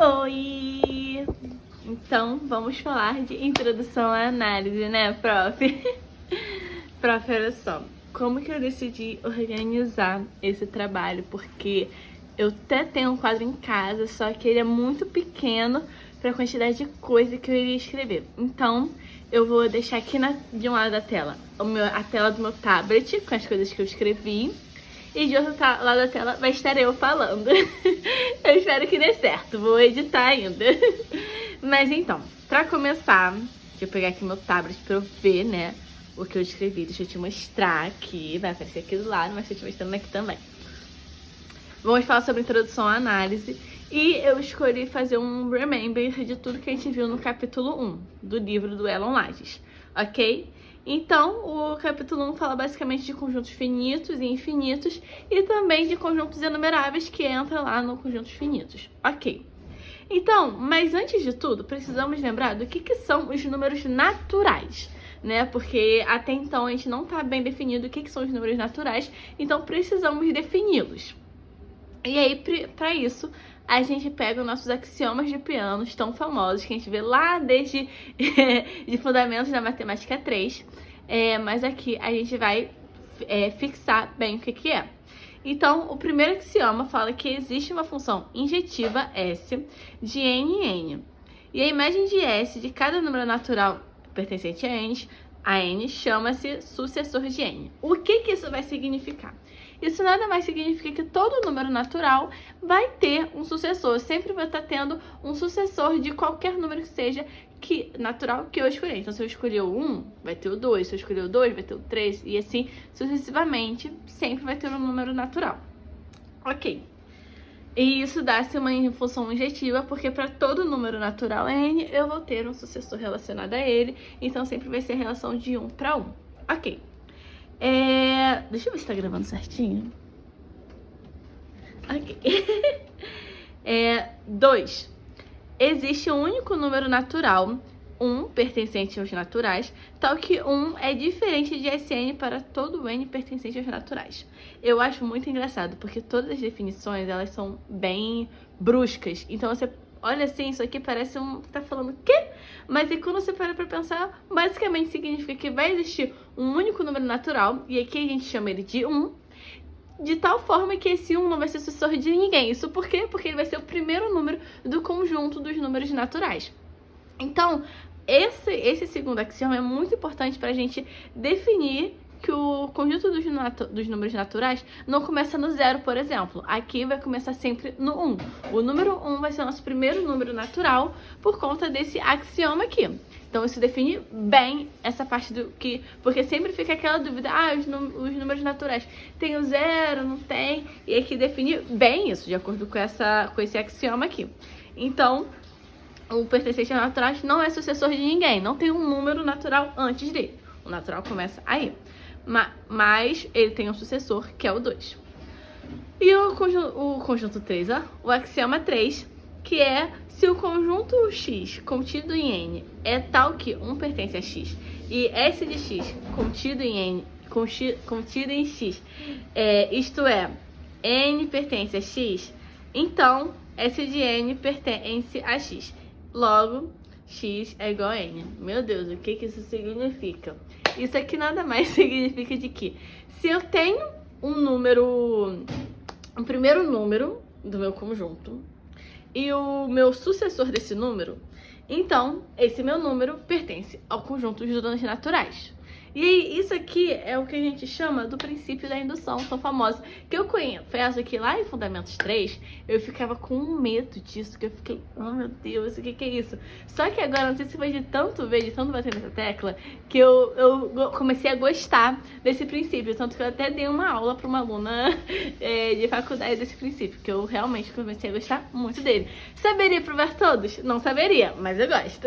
Oi! Então, vamos falar de introdução à análise, né, prof? Prof, olha só, como que eu decidi organizar esse trabalho? Porque eu até tenho um quadro em casa, só que ele é muito pequeno para a quantidade de coisa que eu iria escrever. Então, eu vou deixar aqui de um lado da tela a tela do meu tablet com as coisas que eu escrevi. E de outro lado da tela vai estar eu falando. Eu espero que dê certo, vou editar ainda. Mas então, pra começar, deixa eu pegar aqui meu tablet pra eu ver, né, o que eu escrevi. Deixa eu te mostrar aqui, vai aparecer aqui do lado, mas tô te mostrando aqui também. Vamos falar sobre introdução à análise. E eu escolhi fazer um remember de tudo que a gente viu no capítulo 1 do livro do Elon Lages, ok? Então, o capítulo 1 fala basicamente de conjuntos finitos e infinitos e também de conjuntos enumeráveis que entra lá no conjuntos finitos, ok? Então, mas antes de tudo, precisamos lembrar do que são os números naturais, né? Porque até então a gente não tá bem definido o que são os números naturais, então precisamos defini-los. E aí, para isso, a gente pega os nossos axiomas de Peanos tão famosos que a gente vê lá desde de Fundamentos da Matemática 3. Mas aqui a gente vai fixar bem o que é. Então, o primeiro axioma fala que existe uma função injetiva S de n em n. E a imagem de S de cada número natural pertencente a n chama-se sucessor de n. O que isso vai significar? Isso nada mais significa que todo número natural vai ter um sucessor. Sempre vai estar tendo um sucessor de qualquer número que seja natural que eu escolher. Então, se eu escolher o 1, vai ter o 2. Se eu escolher o 2, vai ter o 3. E assim, sucessivamente, sempre vai ter um número natural. Ok. E isso dá-se uma função injetiva, porque para todo número natural n, eu vou ter um sucessor relacionado a ele. Então, sempre vai ser a relação de 1 para 1. Ok. Deixa eu ver se tá gravando certinho. Ok. 2. Existe um único número natural, 1, pertencente aos naturais, tal que 1 é diferente de Sn para todo n pertencente aos naturais. Eu acho muito engraçado, porque todas as definições, elas são bem bruscas. Então, você olha assim, isso aqui parece tá falando o quê? Mas aí quando você para pra pensar, basicamente significa que vai existir um único número natural, e aqui a gente chama ele de 1, de tal forma que esse 1 não vai ser sucessor de ninguém. Isso por quê? Porque ele vai ser o primeiro número do conjunto dos números naturais. Então, esse segundo axioma é muito importante para a gente definir que o conjunto dos números naturais não começa no 0, por exemplo. Aqui vai começar sempre no 1. O número 1 vai ser o nosso primeiro número natural por conta desse axioma aqui. Então, isso define bem essa parte porque sempre fica aquela dúvida, os números naturais tem o 0, não tem? E aqui define bem isso, de acordo com esse axioma aqui. Então, o pertencente aos naturais não é sucessor de ninguém, não tem um número natural antes dele. O natural começa aí. Mas ele tem um sucessor, que é o 2. E o conjunto 3, o axioma 3, que é se o conjunto X contido em N é tal que 1 pertence a X e S de X contido em X, isto é, N pertence a X, então S de N pertence a X. Logo, X é igual a N. Meu Deus, o que isso significa? Isso aqui nada mais significa de que se eu tenho um primeiro número do meu conjunto e o meu sucessor desse número, então esse meu número pertence ao conjunto dos números naturais. E isso aqui é o que a gente chama do princípio da indução, tão famosa, que eu confesso que lá em Fundamentos 3, eu ficava com medo disso, que eu fiquei, oh meu Deus, o que é isso? Só que agora, não sei se foi de tanto bater nessa tecla, que eu comecei a gostar desse princípio, tanto que eu até dei uma aula para uma aluna de faculdade desse princípio, que eu realmente comecei a gostar muito dele. Saberia provar todos? Não saberia, mas eu gosto.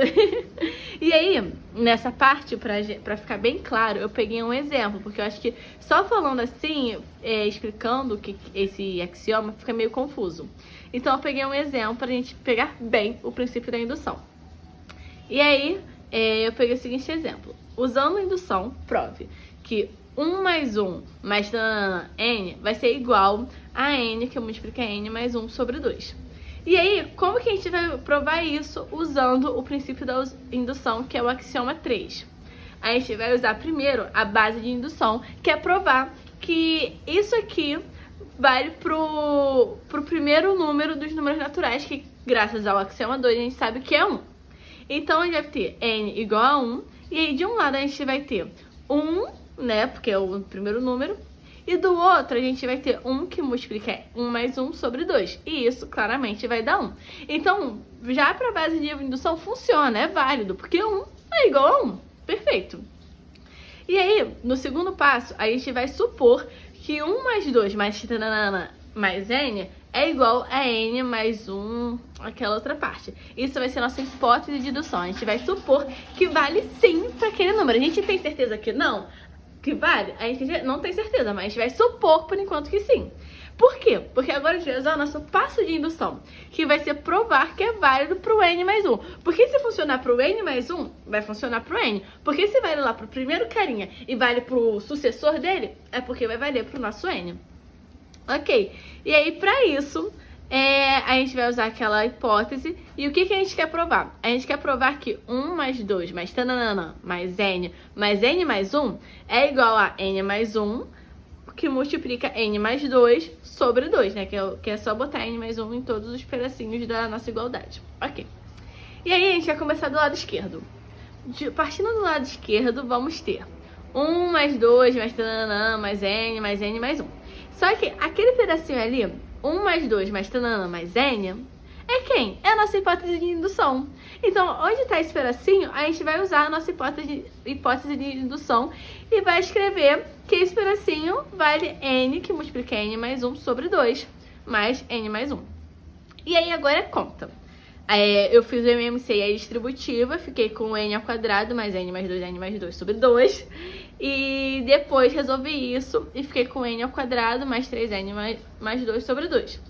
E aí, nessa parte, pra ficar bem claro, eu peguei um exemplo, porque eu acho que só falando assim, explicando que esse axioma fica meio confuso. Então eu peguei um exemplo pra gente pegar bem o princípio da indução. E aí, eu peguei o seguinte exemplo. Usando a indução, prove que 1 mais 1 mais n vai ser igual a n, que eu multiplico n mais 1 sobre 2. E aí, como que a gente vai provar isso? Usando o princípio da indução, que é o axioma 3. A gente vai usar primeiro a base de indução, que é provar que isso aqui vale pro primeiro número dos números naturais, que graças ao axioma 2 a gente sabe que é 1. Então a gente vai ter n igual a 1, e aí de um lado a gente vai ter 1, né, porque é o primeiro número, e do outro a gente vai ter 1 que multiplica 1 mais 1 sobre 2. E isso claramente vai dar 1. Então, já para a base de indução funciona, é válido, porque 1 é igual a 1. Perfeito. E aí, no segundo passo, a gente vai supor que 1 mais 2 mais n é igual a n mais 1, aquela outra parte. Isso vai ser a nossa hipótese de indução. A gente vai supor que vale sim para aquele número. A gente tem certeza que não? Que vale? A gente não tem certeza, mas a gente vai supor por enquanto que sim. Por quê? Porque agora a gente vai usar o nosso passo de indução, que vai ser provar que é válido para o n mais 1. Porque se funcionar para o n mais 1, vai funcionar para o n. Porque se vale lá para o primeiro carinha e vale para o sucessor dele, é porque vai valer para o nosso n. Ok, e aí para isso, a gente vai usar aquela hipótese. E o que a gente quer provar? A gente quer provar que 1 mais 2 mais tananana mais n mais 1 é igual a n mais 1, que multiplica n mais 2 sobre 2, né? Que é só botar n mais 1 em todos os pedacinhos da nossa igualdade. Ok. E aí a gente vai começar do lado esquerdo. Partindo do lado esquerdo, vamos ter 1 mais 2 mais tananana mais n mais 1. Só que aquele pedacinho ali, 1 mais 2 mais tanana mais n, é quem? É a nossa hipótese de indução. Então, onde está esse pedacinho, a gente vai usar a nossa hipótese de indução e vai escrever que esse pedacinho vale n, que multiplica n mais 1 sobre 2, mais n mais 1. E aí, agora é conta. Eu fiz o MMC e a distributiva, fiquei com n ao quadrado mais n mais 2 sobre 2. E depois resolvi isso e fiquei com n ao quadrado mais 3n mais 2 sobre 2.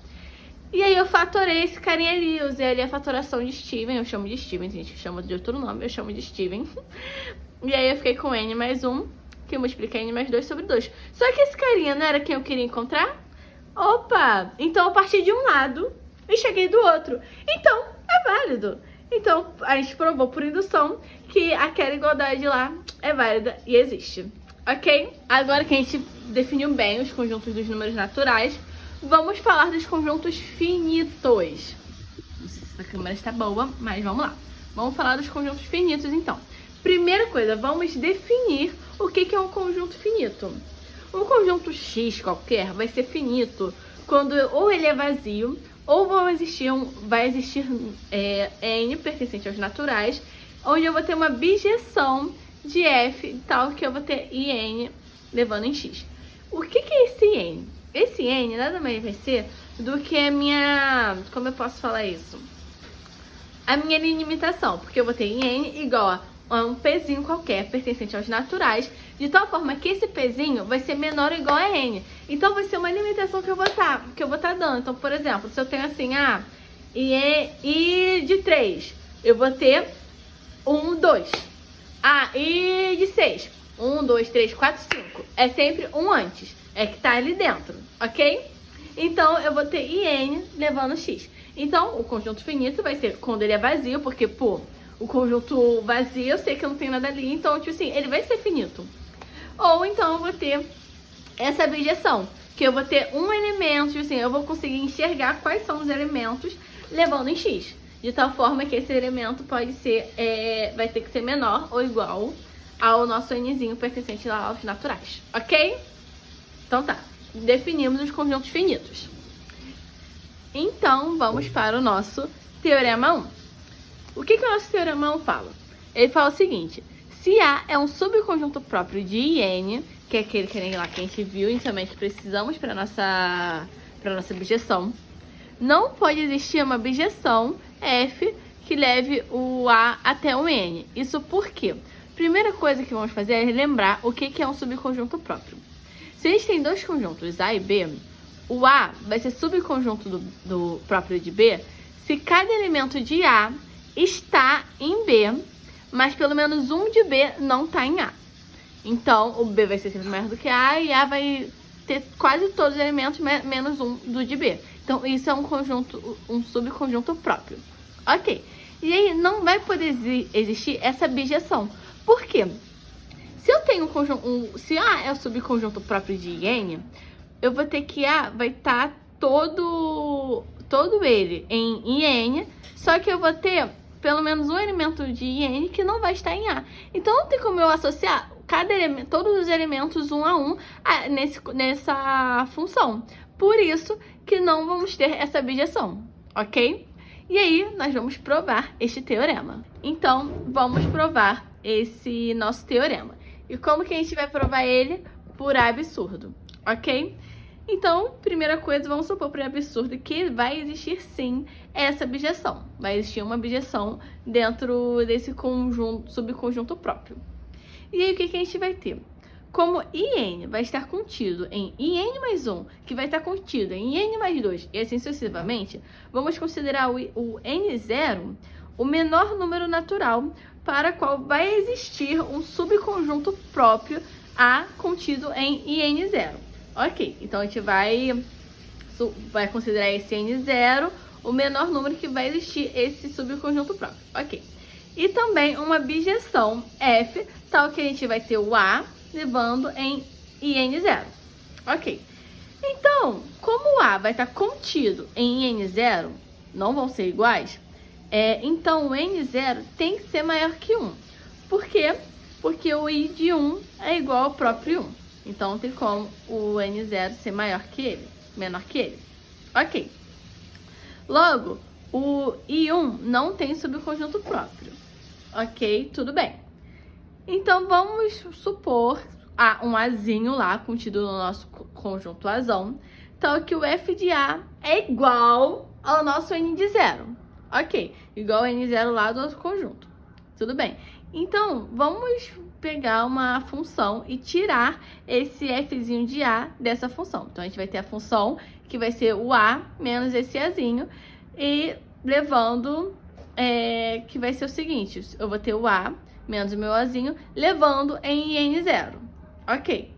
E aí eu fatorei esse carinha ali, usei ali a fatoração de Steven, eu chamo de Steven, tem gente que chama de outro nome, eu chamo de Steven. E aí eu fiquei com n mais 1, que multiplica n mais 2 sobre 2. Só que esse carinha não era quem eu queria encontrar? Opa! Então eu parti de um lado e cheguei do outro. Então, é válido. Então, a gente provou por indução que aquela igualdade lá é válida e existe. Ok? Agora que a gente definiu bem os conjuntos dos números naturais, vamos falar dos conjuntos finitos. Não sei se a câmera está boa, mas vamos lá. Vamos falar dos conjuntos finitos, então. Primeira coisa, vamos definir o que é um conjunto finito. Um conjunto X qualquer vai ser finito quando ou ele é vazio, ou vai existir n pertencente aos naturais, onde eu vou ter uma bijeção de f tal que eu vou ter in levando em x. O que é esse n? Esse n nada mais vai ser do que a minha... Como eu posso falar isso? A minha limitação, porque eu vou ter n igual a um pzinho qualquer pertencente aos naturais, de tal forma que esse pzinho vai ser menor ou igual a n. Então vai ser uma limitação que eu vou estar dando. Então, por exemplo, se eu tenho assim, i de 3, eu vou ter 1, 2. I de 6, 1, 2, 3, 4, 5. É sempre um antes, é que tá ali dentro, ok? Então, eu vou ter in levando x. Então, o conjunto finito vai ser quando ele é vazio, porque, pô, o conjunto vazio, eu sei que não tem nada ali, então, tipo assim, ele vai ser finito. Ou então eu vou ter essa bijeção, que eu vou ter um elemento, tipo assim, eu vou conseguir enxergar quais são os elementos levando em x. De tal forma que esse elemento pode ser, vai ter que ser menor ou igual ao nosso nzinho pertencente aos naturais, ok? Então tá, definimos os conjuntos finitos. Então, vamos para o nosso teorema 1. O que o nosso teorema 1 fala? Ele fala o seguinte: se A é um subconjunto próprio de IN, que é aquele que a gente viu inicialmente que precisamos para nossa bijeção, não pode existir uma bijeção F que leve o A até o N. Isso por quê? Primeira coisa que vamos fazer é lembrar o que é um subconjunto próprio. Se a gente tem dois conjuntos A e B, o A vai ser subconjunto do próprio de B se cada elemento de A está em B, mas pelo menos um de B não está em A. Então, o B vai ser sempre maior do que A e A vai ter quase todos os elementos menos um do de B. Então, isso é um subconjunto próprio. Ok. E aí, não vai poder existir essa bijeção. Por quê? Se eu tenho se A é o subconjunto próprio de N, eu vou ter que A vai estar todo ele em IN, só que eu vou ter pelo menos um elemento de IN que não vai estar em A. Então, não tem como eu associar todos os elementos um a um nessa função. Por isso que não vamos ter essa bijeção, ok? E aí, nós vamos provar este teorema. Então, vamos provar esse nosso teorema. E como que a gente vai provar ele? Por A absurdo, ok? Então, primeira coisa, vamos supor por absurdo que vai existir sim essa bijeção. Vai existir uma bijeção dentro desse subconjunto próprio. E aí, o que a gente vai ter? Como IN vai estar contido em IN mais 1, que vai estar contido em IN mais 2, e assim sucessivamente, vamos considerar o N0 o menor número natural para o qual vai existir um subconjunto próprio A contido em IN0. Ok, então a gente vai considerar esse N0 o menor número que vai existir esse subconjunto próprio. Ok. E também uma bijeção F, tal que a gente vai ter o A levando em IN0. Ok. Então, como o A vai estar contido em IN0, não vão ser iguais, então o N0 tem que ser maior que 1. Por quê? Porque o I de 1 é igual ao próprio 1. Então, não tem como o N0 ser menor que ele. Ok. Logo, o I1 não tem subconjunto próprio. Ok, tudo bem. Então, vamos supor um Azinho lá, contido no nosso conjunto Azão. Então, que o F de A é igual ao nosso N de 0. Ok, igual ao N0 lá do nosso conjunto. Tudo bem. Então, vamos pegar uma função e tirar esse Fzinho de A dessa função. Então, a gente vai ter a função que vai ser o A menos esse Azinho e levando, que vai ser o seguinte, eu vou ter o A menos o meu Azinho levando em IN0. Ok.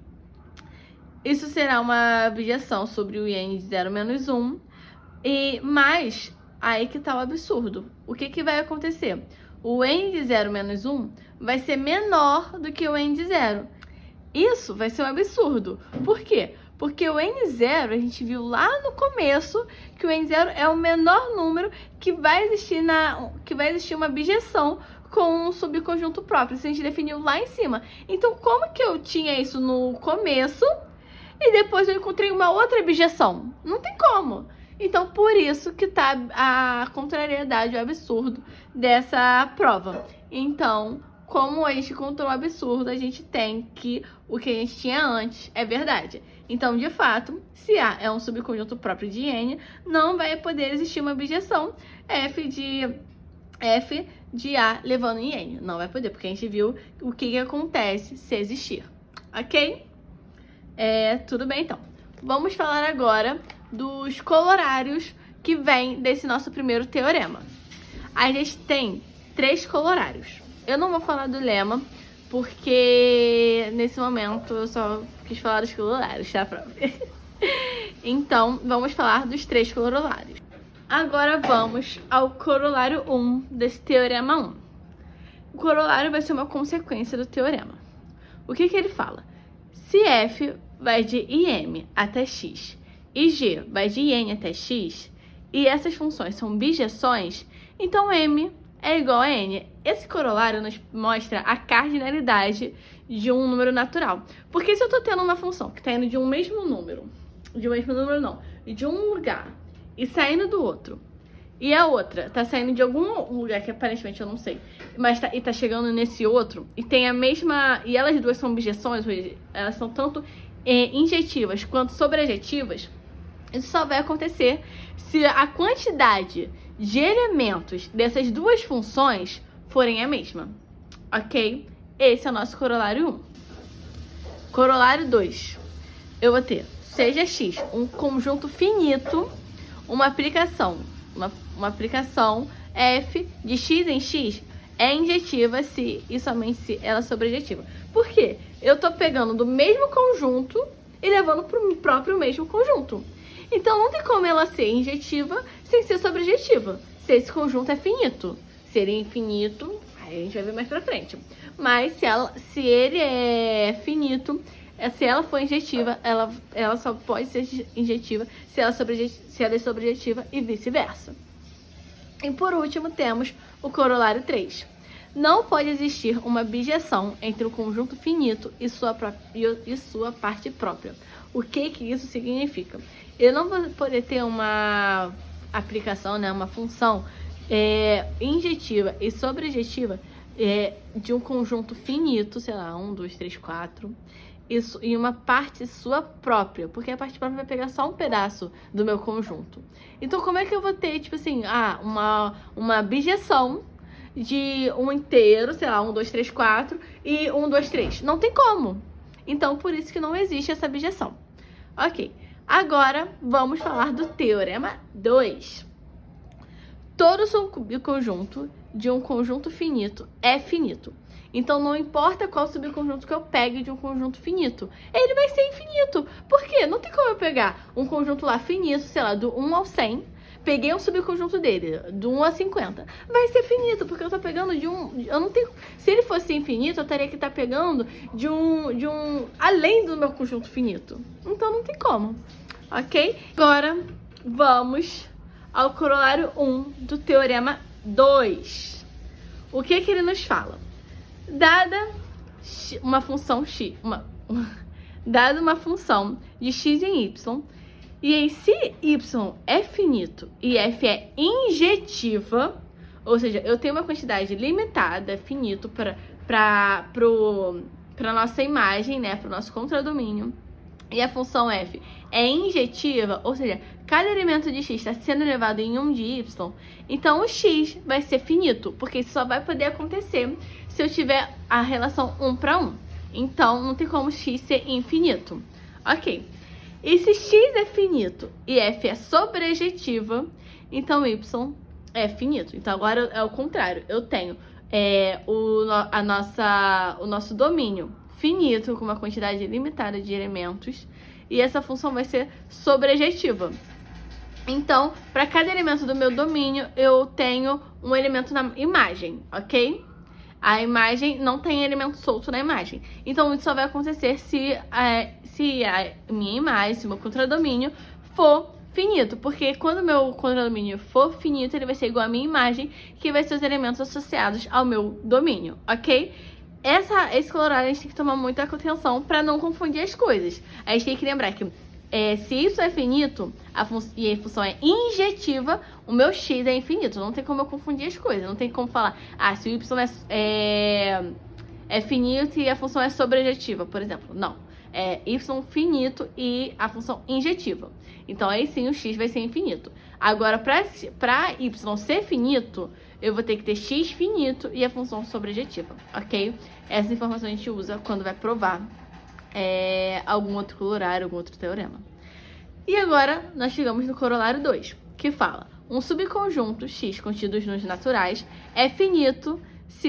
Isso será uma bijeção sobre o IN de 0 menos 1, mas aí que tá o absurdo. O que vai acontecer? O N de 0 menos 1 vai ser menor do que o N de 0. Isso vai ser um absurdo. Por quê? Porque o N0, a gente viu lá no começo que o N0 é o menor número que vai existir uma bijeção com um subconjunto próprio. Isso a gente definiu lá em cima. Então, como que eu tinha isso no começo e depois eu encontrei uma outra bijeção? Não tem como. Então, por isso que tá a contrariedade, o absurdo dessa prova. Então, como a gente encontrou o absurdo, a gente tem que o que a gente tinha antes é verdade. Então, de fato, se A é um subconjunto próprio de N, não vai poder existir uma bijeção F de A levando em N. Não vai poder, porque a gente viu o que acontece se existir. Ok? Tudo bem, então. Vamos falar agora dos colorários que vêm desse nosso primeiro teorema. A gente tem 3 colorários. Eu não vou falar do lema, porque nesse momento eu só quis falar dos corolários, tá, prof? Então, vamos falar dos 3 corolários. Agora vamos ao corolário 1 desse teorema 1. O corolário vai ser uma consequência do teorema. O que ele fala? Se F vai de IM até X e G vai de IN até X, e essas funções são bijeções, então M é igual a N. Esse corolário nos mostra a cardinalidade de um número natural. Porque se eu estou tendo uma função que está indo de um mesmo número de um lugar e saindo do outro, e a outra está saindo de algum lugar que aparentemente eu não sei, mas tá chegando nesse outro, e tem a mesma, e elas duas são bijeções, elas são tanto injetivas quanto sobrejetivas, isso só vai acontecer se a quantidade de elementos dessas duas funções forem a mesma, ok? Esse é o nosso corolário 1. Corolário 2. Eu vou ter, seja X um conjunto finito, uma aplicação F de X em X é injetiva se e somente se ela é sobrejetiva. Por quê? Eu tô pegando do mesmo conjunto e levando para o próprio mesmo conjunto. Então não tem como ela ser injetiva sem ser sobrejetiva, se esse conjunto é finito. Se ele é infinito, aí a gente vai ver mais pra frente. Mas se ele é finito, se ela for injetiva, ela só pode ser injetiva se ela é sobrejetiva e vice-versa. E por último temos o corolário 3. Não pode existir uma bijeção entre o conjunto finito e sua parte própria. O que isso significa? Eu não vou poder ter uma aplicação, né, uma função injetiva e sobrejetiva de um conjunto finito, sei lá, 1, 2, 3, 4, isso, e uma parte sua própria, porque a parte própria vai pegar só um pedaço do meu conjunto. Então, como é que eu vou ter, tipo assim, uma bijeção de um inteiro, sei lá, 1, 2, 3, 4 e 1, 2, 3? Não tem como. Então, por isso que não existe essa bijeção. Ok, agora vamos falar do teorema 2. Todo subconjunto de um conjunto finito é finito. Então, não importa qual subconjunto que eu pegue de um conjunto finito, ele vai ser infinito. Por quê? Não tem como eu pegar um conjunto lá finito, sei lá, do 1 ao 100, peguei um subconjunto dele, do 1 a 50. Vai ser finito, porque eu tô pegando de um... Eu não tenho... Se ele fosse infinito, eu teria que estar pegando de um... além do meu conjunto finito. Então, não tem como. Ok? Agora, vamos ao corolário 1 do teorema 2. O que ele nos fala? Dada uma função x, dada uma função de x em y, e aí se y é finito e f é injetiva, ou seja, eu tenho uma quantidade limitada, finito, para nossa imagem, né, para o nosso contradomínio, e a função f é injetiva, ou seja, cada elemento de x está sendo elevado em 1 de y, então o x vai ser finito, porque isso só vai poder acontecer se eu tiver a relação 1 para 1. Então, não tem como x ser infinito. Ok. E se x é finito e f é sobrejetiva, então y é finito. Então, agora é o contrário. Eu tenho o nosso domínio finito, com uma quantidade limitada de elementos, e essa função vai ser sobrejetiva. Então, para cada elemento do meu domínio, eu tenho um elemento na imagem, ok? A imagem não tem elemento solto na imagem. Então, isso só vai acontecer se a minha imagem, se o meu contradomínio for finito. Porque quando o meu contradomínio for finito, ele vai ser igual à minha imagem, que vai ser os elementos associados ao meu domínio, ok? Esse corolário a gente tem que tomar muita atenção para não confundir as coisas. A gente tem que lembrar que se isso é finito e a função é injetiva, o meu x é infinito. Não tem como eu confundir as coisas. Não tem como falar, se o y é finito e a função é sobrejetiva, por exemplo. Não. É y finito e a função injetiva. Então, aí sim o x vai ser infinito. Agora, para y ser finito, eu vou ter que ter x finito e a função sobrejetiva, ok? Essa informação a gente usa quando vai provar algum outro corolário, algum outro teorema. E agora, nós chegamos no corolário 2, que fala: um subconjunto x contido nos naturais é finito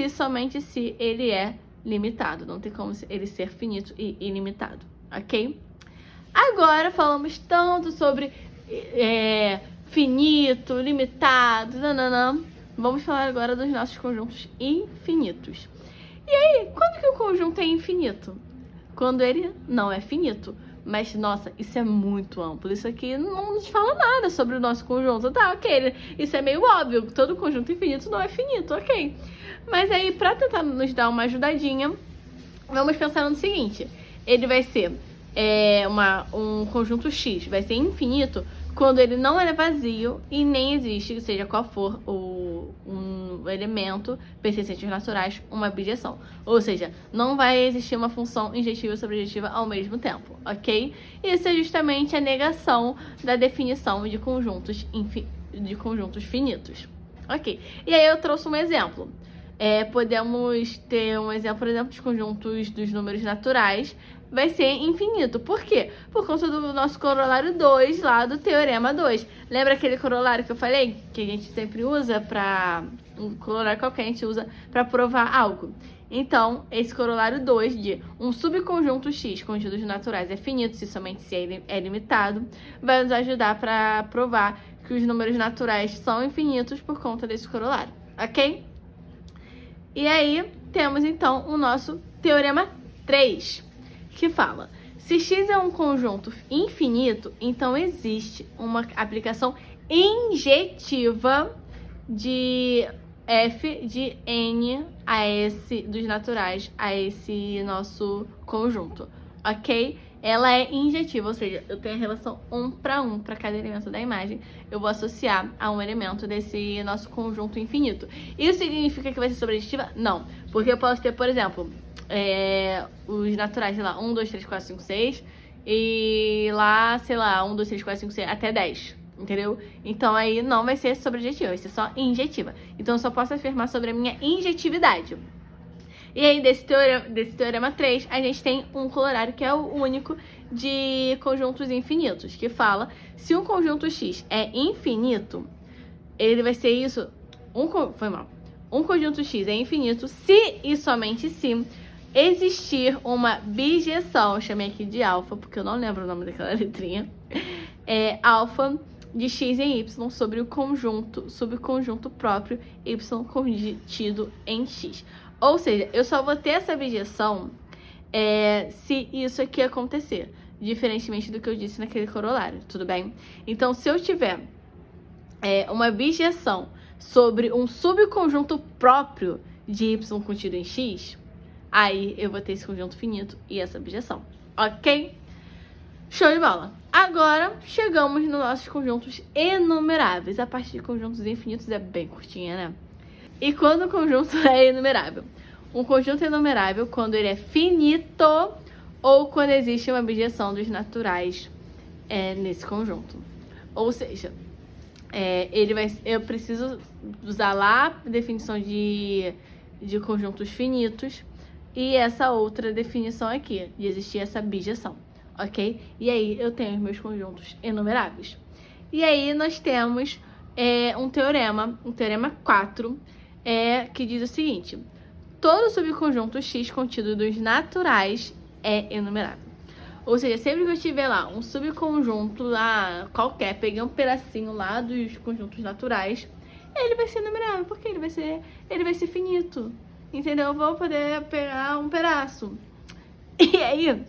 somente se ele é limitado. Não tem como ele ser finito e ilimitado, ok? Agora falamos tanto sobre finito, limitado, nananã. Vamos falar agora dos nossos conjuntos infinitos. E aí, quando que o conjunto é infinito? Quando ele não é finito. Mas, nossa, isso é muito amplo. Isso aqui não nos fala nada sobre o nosso conjunto. Tá, ok. Isso é meio óbvio. Todo conjunto infinito não é finito, ok. Mas aí, pra tentar nos dar uma ajudadinha, vamos pensar no seguinte. Ele vai ser um conjunto X. Vai ser infinito quando ele não é vazio e nem existe, seja qual for um elemento pertencente aos naturais, uma bijeção. Ou seja, não vai existir uma função injetiva e sobrejetiva ao mesmo tempo, ok? Isso é justamente a negação da definição de conjuntos finitos, ok? E aí eu trouxe um exemplo. podemos ter um exemplo, por exemplo, dos conjuntos dos números naturais, vai ser infinito. Por quê? Por conta do nosso corolário 2 lá do Teorema 2. Lembra aquele corolário que eu falei? Que a gente sempre usa para... Um corolário qualquer a gente usa para provar algo. Então, esse corolário 2 de um subconjunto X, conjuntos naturais, é finito se somente se é limitado, vai nos ajudar para provar que os números naturais são infinitos por conta desse corolário, ok? E aí, temos então o nosso Teorema 3, que fala: se X é um conjunto infinito, então existe uma aplicação injetiva de f de n a S dos naturais a esse nosso conjunto, ok? Ela é injetiva, ou seja, eu tenho a relação 1 para 1 para cada elemento da imagem. Eu vou associar a um elemento desse nosso conjunto infinito. Isso significa que vai ser sobrejetiva? Não, porque eu posso ter, por exemplo, os naturais, sei lá, 1, 2, 3, 4, 5, 6 e lá, sei lá, 1, 2, 3, 4, 5, 6 até 10. Entendeu? Então aí não vai ser sobrejetiva, vai ser só injetiva. Então eu só posso afirmar sobre a minha injetividade. E aí desse teorema 3, a gente tem um corolário que é o único de conjuntos infinitos, que fala: se um conjunto X é infinito, ele vai ser isso... Um conjunto X é infinito se e somente se existir uma bijeção, eu chamei aqui de alfa, porque eu não lembro o nome daquela letrinha, alfa de x em y sobre o subconjunto próprio y contido em x. Ou seja, eu só vou ter essa bijeção se isso aqui acontecer, diferentemente do que eu disse naquele corolário, tudo bem? Então, se eu tiver uma bijeção sobre um subconjunto próprio de y contido em x, aí eu vou ter esse conjunto finito e essa bijeção, ok? Show de bola! Agora, chegamos nos nossos conjuntos enumeráveis. A parte de conjuntos infinitos é bem curtinha, né? E quando o conjunto é enumerável? Um conjunto enumerável quando ele é finito ou quando existe uma bijeção dos naturais nesse conjunto. Ou seja, eu preciso usar lá a definição de conjuntos finitos e essa outra definição aqui, de existir essa bijeção. Ok? E aí eu tenho os meus conjuntos enumeráveis. E aí nós temos um teorema 4, que diz o seguinte: todo subconjunto X contido dos naturais é enumerável. Ou seja, sempre que eu tiver lá um subconjunto lá qualquer, peguei um pedacinho lá dos conjuntos naturais, ele vai ser enumerável, porque ele vai ser finito. Entendeu? Eu vou poder pegar um pedaço. E aí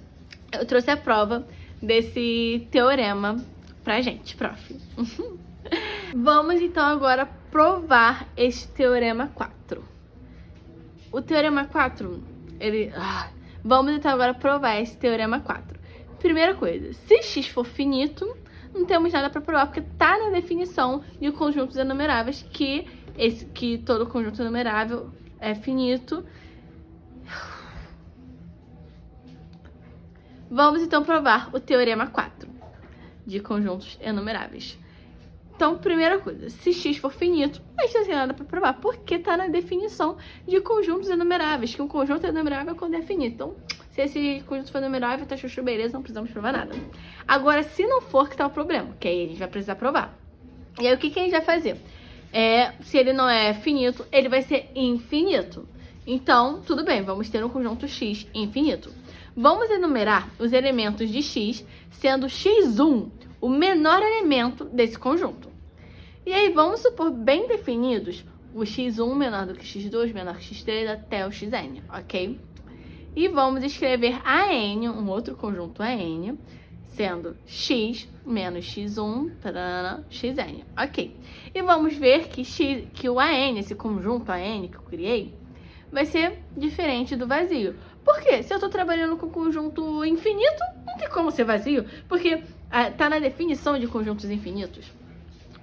eu trouxe a prova desse teorema pra gente, prof. Vamos então agora provar esse teorema 4. O teorema 4, vamos então agora provar esse teorema 4. Primeira coisa, se x for finito, não temos nada para provar, porque tá na definição de conjuntos enumeráveis que todo conjunto enumerável é finito. Vamos então provar o teorema 4 de conjuntos enumeráveis. Então, primeira coisa, se x for finito, a gente não tem nada para provar, porque está na definição de conjuntos enumeráveis, que um conjunto enumerável é quando é finito. Então, se esse conjunto for enumerável, tá chuchu, beleza, não precisamos provar nada. Agora, se não for, que tá o problema, que aí a gente vai precisar provar. E aí, o que a gente vai fazer? Se ele não é finito, ele vai ser infinito. Então, tudo bem, vamos ter um conjunto x infinito. Vamos enumerar os elementos de x, sendo x1 o menor elemento desse conjunto. E aí, vamos supor bem definidos o x1 menor do que x2, menor que x3, até o xn, ok? E vamos escrever AN, um outro conjunto AN, sendo x menos x1, xn, ok? E vamos ver que o AN, esse conjunto AN que eu criei, vai ser diferente do vazio. Por quê? Se eu estou trabalhando com conjunto infinito, não tem como ser vazio, porque está na definição de conjuntos infinitos.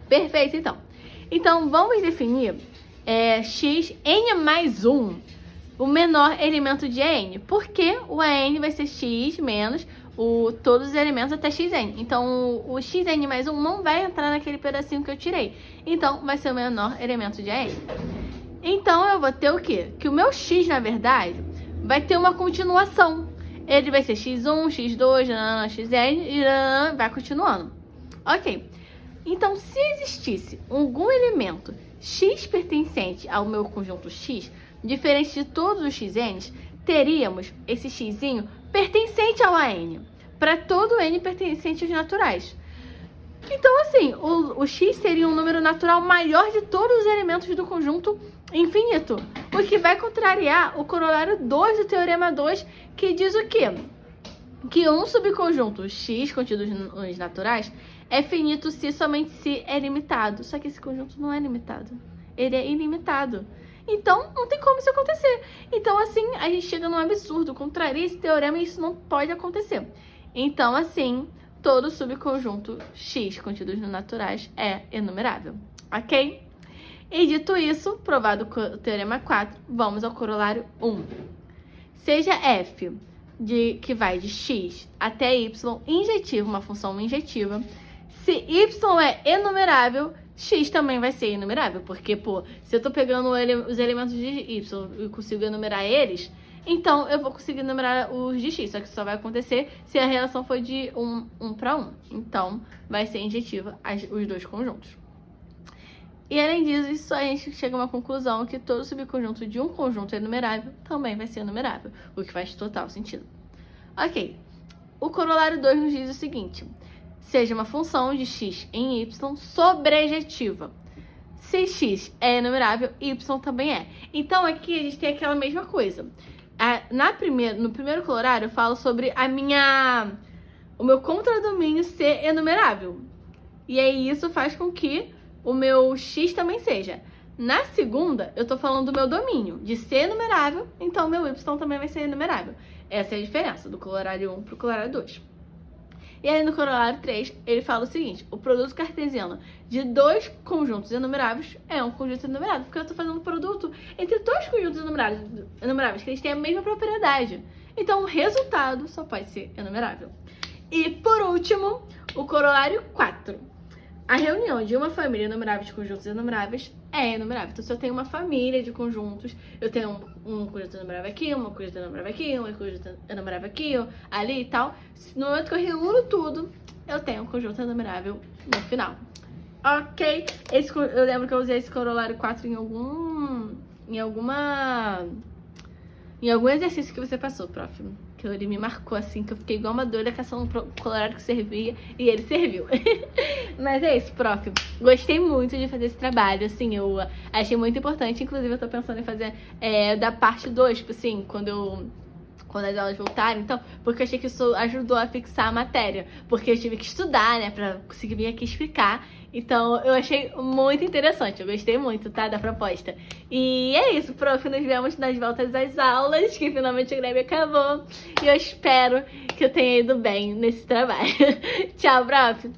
Perfeito, então. Então, vamos definir x, n mais 1, o menor elemento de AN, porque o AN vai ser x menos todos os elementos até xn. Então, o xn mais 1 não vai entrar naquele pedacinho que eu tirei. Então, vai ser o menor elemento de AN. Então eu vou ter o quê? Que o meu x, na verdade, vai ter uma continuação. Ele vai ser x1, x2, xn e vai continuando. Ok. Então, se existisse algum elemento x pertencente ao meu conjunto x, diferente de todos os xn's, teríamos esse xzinho pertencente ao AN, para todo N pertencente aos naturais. Então, assim, o x seria um número natural maior de todos os elementos do conjunto infinito, o que vai contrariar o corolário 2 do Teorema 2, que diz o quê? Que um subconjunto x contido nos naturais é finito se somente se é limitado. Só que esse conjunto não é limitado. Ele é ilimitado. Então, não tem como isso acontecer. Então, assim, a gente chega num absurdo. Contraria esse teorema e isso não pode acontecer. Então, assim, todo subconjunto x contido nos naturais é enumerável. Ok? E dito isso, provado o teorema 4, vamos ao corolário 1. Seja f que vai de x até y injetivo, uma função injetiva, se y é enumerável, x também vai ser enumerável, porque, pô, se eu tô pegando os elementos de y e consigo enumerar eles, então eu vou conseguir enumerar os de x, só que isso só vai acontecer se a relação for de 1 para 1. Então, vai ser injetiva os dois conjuntos. E além disso, a gente chega a uma conclusão que todo subconjunto de um conjunto enumerável também vai ser enumerável, o que faz total sentido. Ok, o corolário 2 nos diz o seguinte: seja uma função de x em y sobrejetiva. Se x é enumerável, y também é. Então aqui a gente tem aquela mesma coisa. No primeiro corolário eu falo sobre o meu contradomínio ser enumerável. E aí isso faz com que o meu x também seja. Na segunda, eu tô falando do meu domínio, de ser enumerável, então meu y também vai ser enumerável. Essa é a diferença do corolário 1 pro corolário 2. E aí no corolário 3, ele fala o seguinte: o produto cartesiano de dois conjuntos enumeráveis é um conjunto enumerável, porque eu tô fazendo um produto entre dois conjuntos enumeráveis que eles têm a mesma propriedade. Então o resultado só pode ser enumerável. E por último, o corolário 4. A reunião de uma família enumerável de conjuntos enumeráveis é enumerável. Então, se eu tenho uma família de conjuntos, eu tenho um conjunto enumerável aqui, um conjunto enumerável aqui, um conjunto enumerável aqui, ali e tal. No momento que eu reúno tudo, eu tenho um conjunto enumerável no final. Ok? Eu lembro que eu usei esse corolário 4 em algum exercício que você passou, prof. Que ele me marcou assim, que eu fiquei igual uma doida caçando um corolário que servia, e ele serviu. Mas é isso, prof. Gostei muito de fazer esse trabalho, assim, eu achei muito importante. Inclusive, eu tô pensando em fazer da parte 2, tipo assim, quando as aulas voltarem, então, porque eu achei que isso ajudou a fixar a matéria, porque eu tive que estudar, né, pra conseguir vir aqui explicar. Então, eu achei muito interessante, eu gostei muito, tá, da proposta. E é isso, prof, nos vemos nas voltas às aulas, que finalmente a greve acabou, e eu espero que eu tenha ido bem nesse trabalho. Tchau, prof!